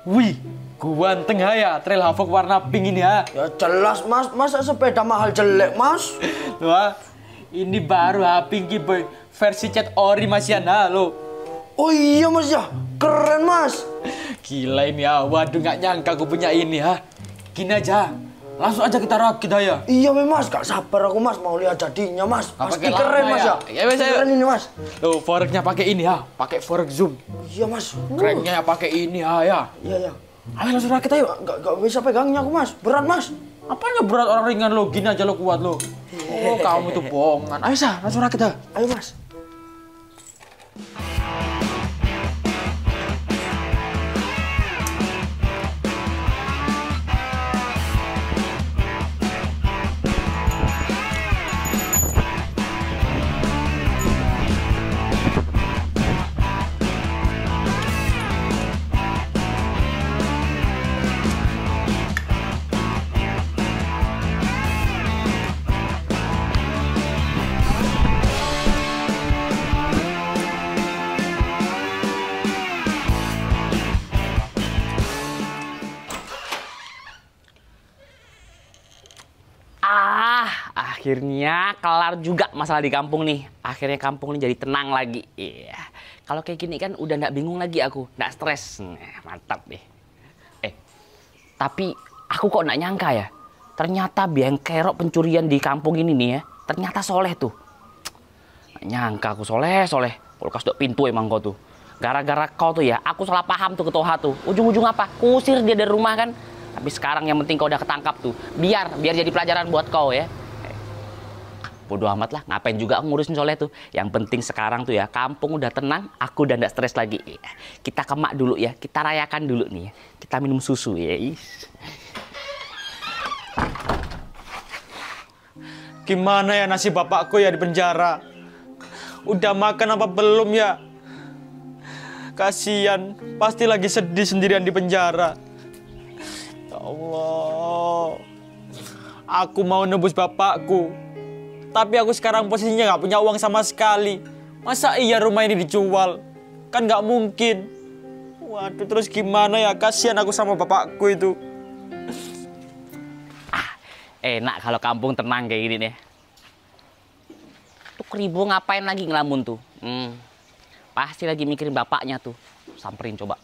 Wih, ganteng ya, trail Havoc warna pink ini ya. Ya jelas mas, masa sepeda mahal jelek mas? Wah, ini baru Pinky Boy versi cat ori mas ya, nah lo. Oh iya mas ya, keren mas. Gila ini ya, waduh nggak nyangka aku punya ini ya. Gini aja, langsung aja kita rakit ya. Iya mas, gak sabar aku mas, mau lihat jadinya mas. Pasti keren mas ya. Ya mas, keren ini mas. Tuh, foreknya pakai ini ya, pakai forek zoom. Iya mas. Cranknya pakai ini ya. Iya ya. Ayo langsung rakit ayo. Gak bisa pegangnya aku mas, berat mas. Apanya berat, orang ringan lo, gini aja lo kuat lo. Oh kamu tuh bohongan. Ayo sah, langsung rakit ya. Ayo mas. Akhirnya kelar juga masalah di kampung nih. Akhirnya kampung ini jadi tenang lagi. Iya. Kalau kayak gini kan udah nggak bingung lagi aku, nggak stres. Mantap deh. Tapi aku kok nggak nyangka ya. Ternyata biang kerok pencurian di kampung ini nih ya. Ternyata Soleh tuh. Nggak nyangka aku Soleh. Kulkas dok pintu emang kau tuh. Gara-gara kau tuh ya, aku salah paham tuh ke Toha tuh. Ujung-ujung apa? Kusir dia dari rumah kan. Tapi sekarang yang penting kau udah ketangkap tuh. Biar jadi pelajaran buat kau ya. Bodoh amat lah, ngapain juga aku ngurusin Soleh tuh. Yang penting sekarang tuh ya, kampung udah tenang, aku udah nggak stres lagi. Kita ke mak dulu ya, kita rayakan dulu nih ya. Kita minum susu ya. Gimana ya nasib bapakku ya di penjara? Udah makan apa belum ya? Kasian, pasti lagi sedih sendirian di penjara. Ya Allah, aku mau nebus bapakku. Tapi aku sekarang posisinya nggak punya uang sama sekali. Masa iya rumah ini dijual? Kan nggak mungkin. Waduh, terus gimana ya? Kasihan aku sama bapakku itu. Enak kalau kampung tenang kayak gini nih. Tuh Kribo ngapain lagi ngelamun tuh? Pasti lagi mikirin bapaknya tuh. Samperin coba.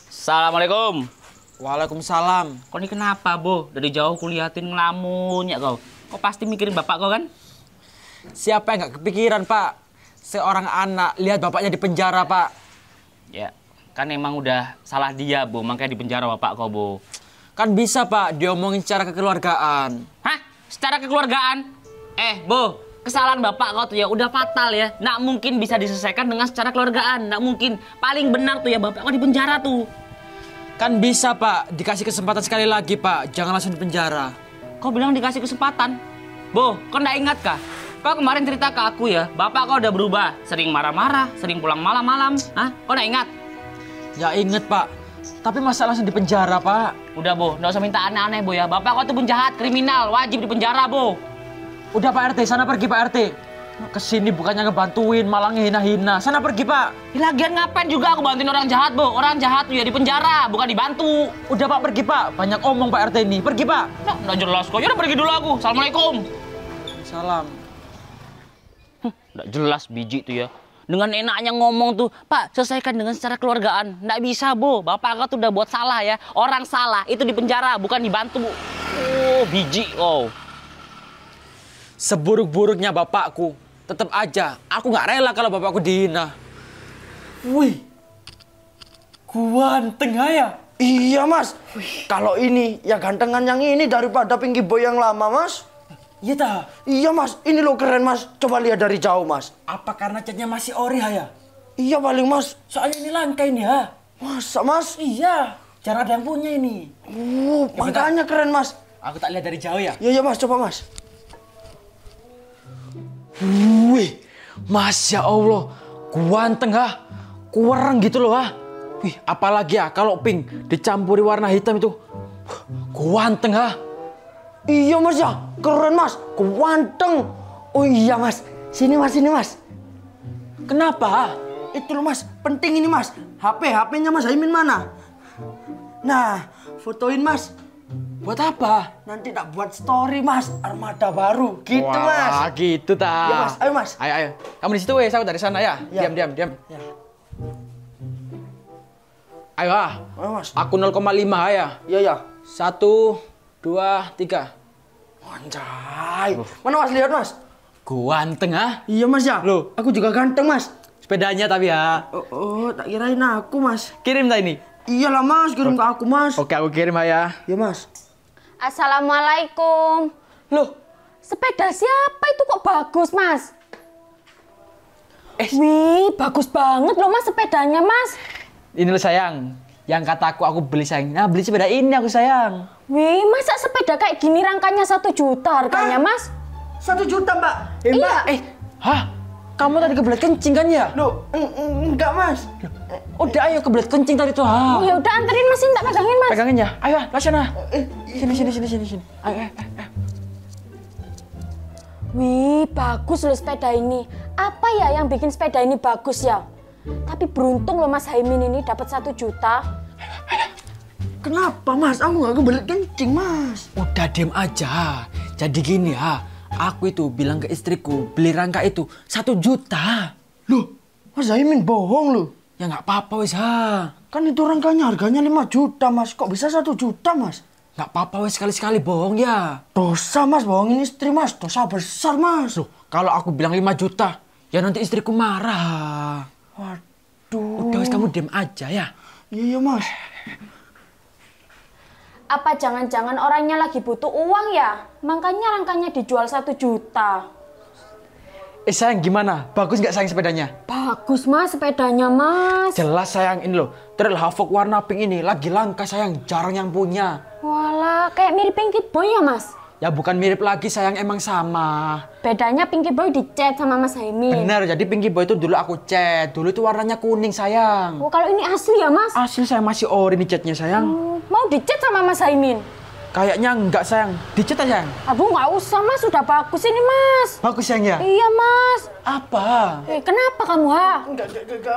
Assalamualaikum. Waalaikumsalam. Kau ini kenapa, Bo? Dari jauh kulihatin ngelamun ya kau. Kau pasti mikirin bapak kau kan? Siapa yang nggak kepikiran, Pak? Seorang anak lihat bapaknya di penjara, Pak. Ya, kan emang udah salah dia, Bo. Makanya di penjara bapak kau, Bo. Kan bisa, Pak, diomongin secara kekeluargaan. Hah? Secara kekeluargaan? Bo, kesalahan bapak kau tuh ya udah fatal ya. Nggak mungkin bisa diselesaikan dengan secara keluargaan. Nggak mungkin. Paling benar tuh ya bapak kau di penjara tuh. Kan bisa, Pak. Dikasih kesempatan sekali lagi, Pak. Jangan langsung di penjara. Kau bilang dikasih kesempatan. Bo, kau nggak ingat kah? Kau kemarin cerita ke aku ya, bapak kau udah berubah. Sering marah-marah, sering pulang malam-malam. Hah? Kau nggak ingat? Ya inget, Pak. Tapi masa langsung di penjara, Pak? Udah, Bo. Nggak usah minta aneh-aneh, Bo ya. Bapak kau tuh penjahat, kriminal. Wajib di penjara, Bo. Udah, Pak RT. Sana pergi, Pak RT. Kesini bukannya ngebantuin, malah ngehina-hina. Sana pergi, Pak. Lagian ngapain juga aku bantuin orang jahat, Bo? Orang jahat tuh ya di penjara, bukan dibantu. Udah, Pak, pergi, Pak. Banyak omong, Pak RT ini. Pergi, Pak. Nah, udah jelas kok. Yaudah pergi dulu aku. Assalamualaikum. Salam. Udah jelas biji tuh ya. Dengan enaknya ngomong tuh, Pak, selesaikan dengan secara keluargaan. Nggak bisa, Bo. Bapak kau tuh udah buat salah ya. Orang salah itu di penjara, bukan dibantu. Oh, biji. Oh. Seburuk-buruknya bapakku, tetap aja aku nggak rela kalau bapakku dihina. Wih, ganteng ya? Iya mas. Kalau ini ya gantengan yang ini daripada Pinky Boy yang lama mas. Iya ta? Iya mas, ini lo keren mas. Coba lihat dari jauh mas. Apa karena catnya masih ori ya? Iya paling mas. Soalnya ini langka ini ya. Masa mas? Iya, jarang ada yang punya ini. Ya, makanya keren mas. Aku tak lihat dari jauh ya. Iya mas, coba mas. Wih, Masya Allah, ganteng ha. Kurang gitu loh ha. Wih, apalagi ya kalau pink dicampuri warna hitam itu. Ganteng ha. Iya mas ya, keren mas, ganteng. Oh iya mas, sini mas. Kenapa? Itu loh mas, penting ini mas. HP-nya mas Aimin mana? Nah, fotoin Mas. Buat apa? Nanti tak buat story Mas, armada baru. Gitu Mas. Wah, gitu ta. Iya Mas, ayo Mas. Ayo. Kamu di situ weh, saya dari sana ya. Ya. Diam. Ya. Ayo Ayo Mas. Aku 0,5 ya. Iya. 1, 2, 3. Anjay. Mana Mas, lihat Mas? Ganteng Iya Mas ya. Loh. Aku juga ganteng Mas. Sepedanya tapi ya. Oh, tak kirain aku Mas. Kirim tak ini? Iyalah Mas, kirim ke aku Mas. Oke, aku kirim ya. Iya Mas. Assalamualaikum. Loh, sepeda siapa itu kok bagus, Mas? Wih, bagus banget loh Mas sepedanya, Mas. Ini loh sayang, yang kataku aku beli sayang. Nah, beli sepeda ini aku sayang. Wih, masa sepeda kayak gini rangkanya 1 juta harganya, Mas? 1 juta Mbak. Iya. Hah? Kamu tadi kebelet kencing kan ya? Loh, enggak Mas. Udah ayo kebelet kencing tadi tuh. Oh ya udah anterin Mas, tak pegangin Mas. Pegangin ya. Ayo, lah sana. Sini. Ayo. Wih, bagus loh sepeda ini. Apa ya yang bikin sepeda ini bagus ya? Tapi beruntung loh Mas Haimin ini dapat 1 juta. Kenapa Mas? Aku nggak kebelet kencing Mas. Udah diem aja. Jadi gini ya, aku itu bilang ke istriku beli rangka itu 1 juta. Loh, Mas Zaimin bohong loh. Ya nggak apa-apa wes ha. Kan itu rangkanya harganya 5 juta Mas. Kok bisa 1 juta Mas? Nggak apa-apa wes sekali-sekali bohong ya. Dosa Mas, bohongin istri Mas. Dosa besar Mas. Loh, kalau aku bilang 5 juta, ya nanti istriku marah. Waduh. Udah wes kamu diem aja ya. Iya Mas. Apa jangan-jangan orangnya lagi butuh uang ya? Makanya rangkanya dijual 1 juta. Sayang gimana? Bagus nggak sayang sepedanya? Bagus Mas sepedanya Mas. Jelas sayang ini loh. Trail Havoc warna pink ini lagi langka sayang, jarang yang punya. Walah, kayak mirip Pinky Boy ya Mas? Ya bukan mirip lagi sayang, emang sama. Bedanya Pinky Boy dicat sama Mas Haimin. Bener, jadi Pinky Boy itu dulu aku cat. Dulu itu warnanya kuning sayang. Oh, kalau ini asli ya Mas? Asli sayang, masih ori nih catnya sayang. Mau dicat sama Mas Haimin? Kayaknya enggak sayang, dicat aja sayang. Aduh nggak usah Mas, sudah bagus ini Mas. Bagus sayang ya? Iya Mas. Apa? Kenapa kamu ha? Enggak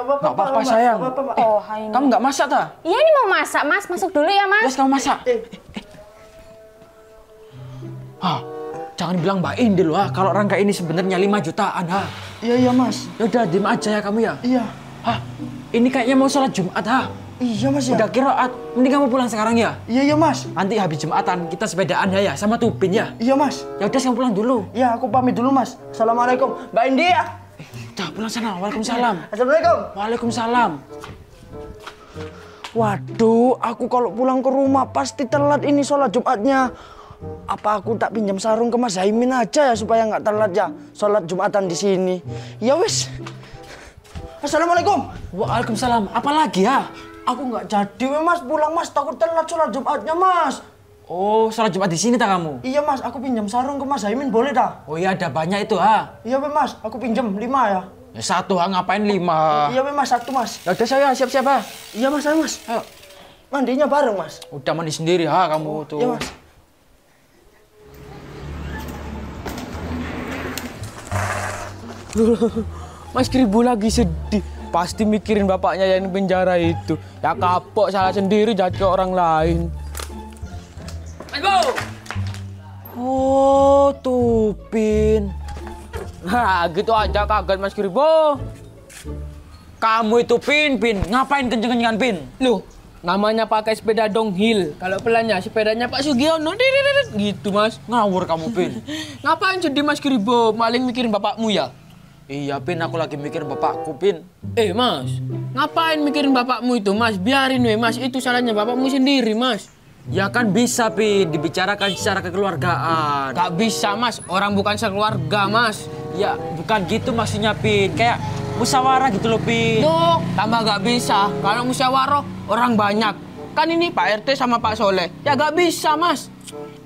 apa-apa. Nggak apa-apa sayang. Oh Haimin. Kamu nggak masak ta? Iya ini mau masak Mas, masuk dulu ya Mas. Yes, kamu masak. Jangan bilang Mbak Indi loh kalau rangka ini sebenarnya 5 jutaan ha. Iya Mas. Yaudah diem aja ya kamu ya. Iya. Ini kayaknya mau sholat Jumat ha. Iya Mas ya. Udah kiraat, mending kamu pulang sekarang ya. Iya Mas. Nanti habis Jumatan kita sepedaan ya sama Tupin ya. Iya Mas. Ya udah kamu pulang dulu. Iya, aku pamit dulu Mas. Assalamualaikum. Mbak Indi ya. Udah pulang sana. Waalaikumsalam. Assalamualaikum. Waalaikumsalam. Waduh, aku kalau pulang ke rumah pasti telat ini sholat Jumatnya. Apa aku tak pinjam sarung ke Mas Haimin aja ya supaya nggak telat ya sholat Jumatan di sini. Ya wis. Assalamualaikum. Waalaikumsalam. Apa lagi ya? Aku nggak jadi Mas pulang Mas, takut telat sholat Jumatnya Mas. Oh, sholat Jumat di sini tak kamu? Iya Mas, aku pinjam sarung ke Mas Haimin boleh dah? Oh iya, ada banyak itu ha. Iya Mas, aku pinjam 5 ya. Ya satu ha, ngapain 5? Iya Mas, 1 Mas. Ya udah saya siap-siap ha. Iya Mas, ayo Mas. Ayo. Mandinya bareng Mas. Udah mandi sendiri ha kamu tuh. Iya Mas. Mas Kribo lagi sedih. Pasti mikirin bapaknya yang di penjara itu. Ya kapok salah sendiri jadi ke orang lain. Oh, Tupin. Nah, gitu aja kaget Mas Kribo. Kamu itu Pin. Ngapain kenceng-kencengan Pin? Loh, namanya pakai sepeda downhill. Kalau pelannya sepedanya Pak Sugiono. Gitu Mas. Ngawur kamu Pin. Ngapain sedih Mas Kribo? Maling mikirin bapakmu ya? Iya Pin, aku lagi mikir bapakku Pin. Mas, ngapain mikirin bapakmu itu Mas? Biarin weh Mas, itu salahnya bapakmu sendiri Mas. Ya kan bisa Pin, dibicarakan secara kekeluargaan. Gak bisa Mas, orang bukan sekeluarga Mas. Ya bukan gitu maksudnya Pin, kayak musyawarah gitu loh Pin. Tuh, tambah gak bisa. Kalau musyawarah orang banyak. Kan ini Pak RT sama Pak Soleh. Ya gak bisa Mas.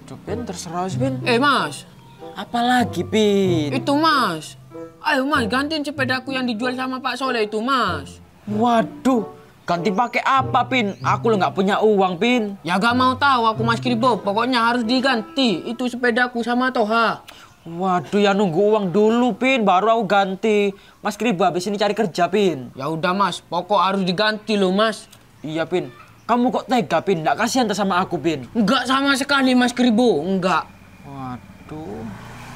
Duh, Pin terserah Pin. Mas, Apalagi Pin? itu Mas. Ayo Mas, gantiin sepedaku yang dijual sama Pak Soleh itu Mas. Waduh, ganti pakai apa Pin? Aku lo nggak punya uang Pin. Ya gak mau tahu aku Mas Kribo, pokoknya harus diganti. Itu sepedaku sama Toha. Waduh, ya nunggu uang dulu Pin, baru aku ganti. Mas Kribo habis ini cari kerja Pin. Ya udah Mas, pokok harus diganti loh Mas. Iya Pin, Kamu kok tega, Pin? Nggak kasihan tak sama aku, Pin? Enggak sama sekali Mas Kribo, enggak. Waduh.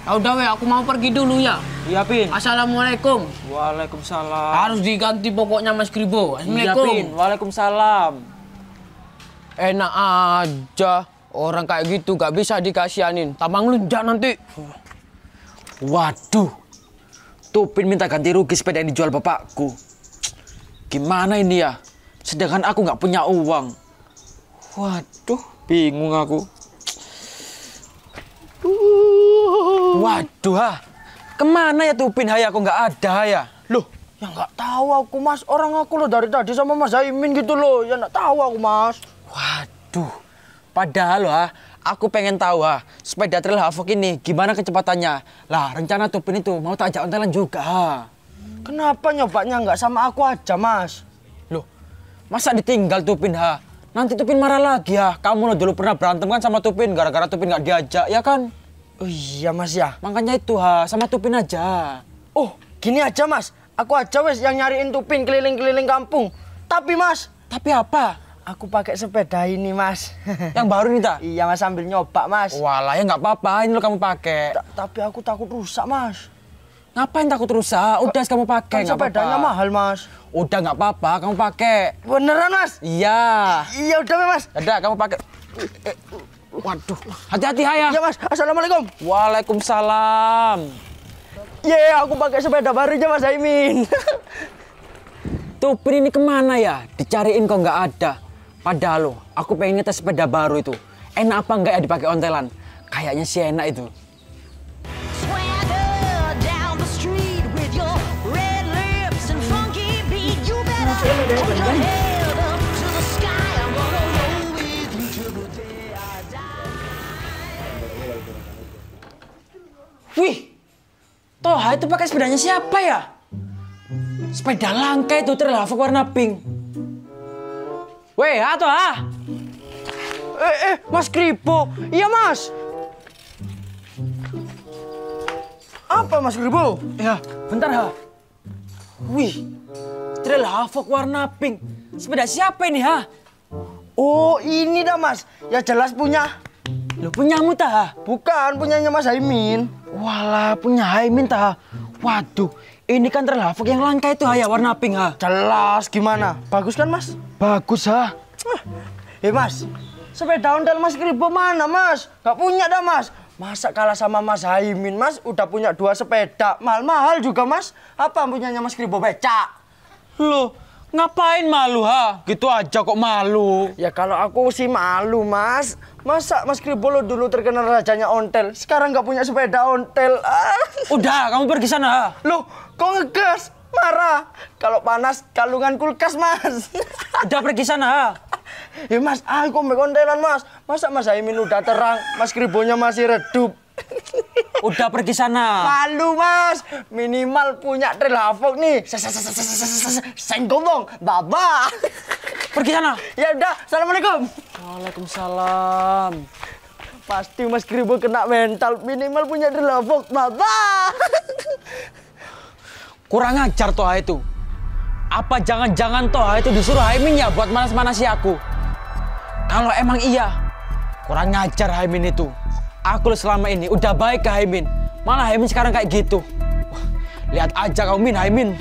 Ya udah weh, aku mau pergi dulu ya. Iya, Pin. Assalamualaikum. Waalaikumsalam. Harus diganti pokoknya Mas Kribo. Iya, Assalamualaikum. Pin. Waalaikumsalam. Enak aja. Orang kayak gitu gak bisa dikasihanin. Tambang lunjak nanti. Waduh. Tuh Pin minta ganti rugi sepeda yang dijual bapakku. Gimana ini ya? Sedangkan aku nggak punya uang. Waduh, bingung aku. Waduh, kemana ya tuh Pin? Hai, aku nggak ada ya. Loh, ya nggak tahu aku Mas. Orang aku loh dari tadi sama Mas Zaimin gitu loh. Ya nggak tahu aku Mas. Waduh, padahal aku pengen tahu sepeda trail Havoc ini gimana kecepatannya. Lah, rencana tuh Pin itu mau tak ajak ontelan juga. Kenapa nyobanya nggak sama aku aja Mas? Loh, masa ditinggal Tupin Nanti Tupin marah lagi Kamu loh dulu pernah berantem kan sama Tupin gara-gara Tupin nggak diajak, ya kan? Oh iya Mas ya. Makanya itu sama Tupin aja. Oh, gini aja Mas. Aku aja wes yang nyariin Tupin keliling-keliling kampung. Tapi Mas, Tapi apa? aku pakai sepeda ini Mas. Yang baru nih tak? Iya Mas, sambil nyoba Mas. Walah ya nggak apa-apa, ini lo kamu pakai. Tapi aku takut rusak Mas. Ngapain takut rusak? Udah kamu pakai, Kan nggak apa-apa. sepedanya mahal Mas. Udah nggak apa-apa, kamu pakai. Beneran Mas? Iya. Iya udah Mas. Udah kamu pakai. Waduh, hati-hati ya. Iya Mas, Assalamualaikum. Waalaikumsalam. Aku pakai sepeda barunya Mas Zaimin. Tupin ini kemana ya? Dicariin kok nggak ada. Padahal aku pengen ngetes sepeda baru itu. Enak apa nggak ya dipakai ontelan? Kayaknya sih enak itu. Swagger down the street with your red lips and funky beat. You better hold your head up to the sky. I'm gonna roll with you till the day I die. Wih, Toha itu pakai sepedanya siapa ya? Sepeda langka itu trail Havoc warna pink. Weh, Toha. Mas Kribo. Iya Mas. Apa Mas Kribo? Ya, bentar Wih, trail Havoc warna pink. Sepeda siapa ini Oh ini dah Mas. Ya jelas punya. Lo punyamu tah? Bukan, punyanya Mas Zaimin. Walah, punya Haimin tah. Waduh, ini kan trail Havoc yang langka itu ya warna pink Jelas gimana? Bagus kan Mas? Bagus Mas, sepeda ontel Mas Kribo mana Mas? Gak punya dah Mas. Masa kalah sama Mas Zaimin Mas? Udah punya 2 sepeda, mahal-mahal juga Mas. Apa punyanya Mas Kribo becak? Loh, ngapain malu Gitu aja kok malu. Ya kalau aku sih malu Mas. Masa Mas Kribo lo dulu terkenal rajanya ontel, sekarang gak punya sepeda ontel. Udah, kamu pergi sana. Loh, kok ngegas? Marah. Kalau panas, kalungan kulkas Mas. Udah pergi sana. Ya Mas, aku mau kontelan Mas. Masa Mas Zaimin udah terang, Mas Kribonya masih redup. Udah pergi sana. Malu Mas, minimal punya trail Havoc nih. Senggomong, baba. Pergi sana. Ya udah, Assalamualaikum. Waalaikumsalam. Pasti Mas Kribo kena mental, minimal punya trail Havoc, baba. Kurang ajar Toha itu. Apa jangan-jangan Toha itu disuruh Haimin ya buat manas-manasi aku? Kalau emang iya, kurang ngajar Haimin itu. Aku selama ini udah baik ke Haimin. Malah Haimin sekarang kayak gitu. Wah, lihat aja kau Haimin.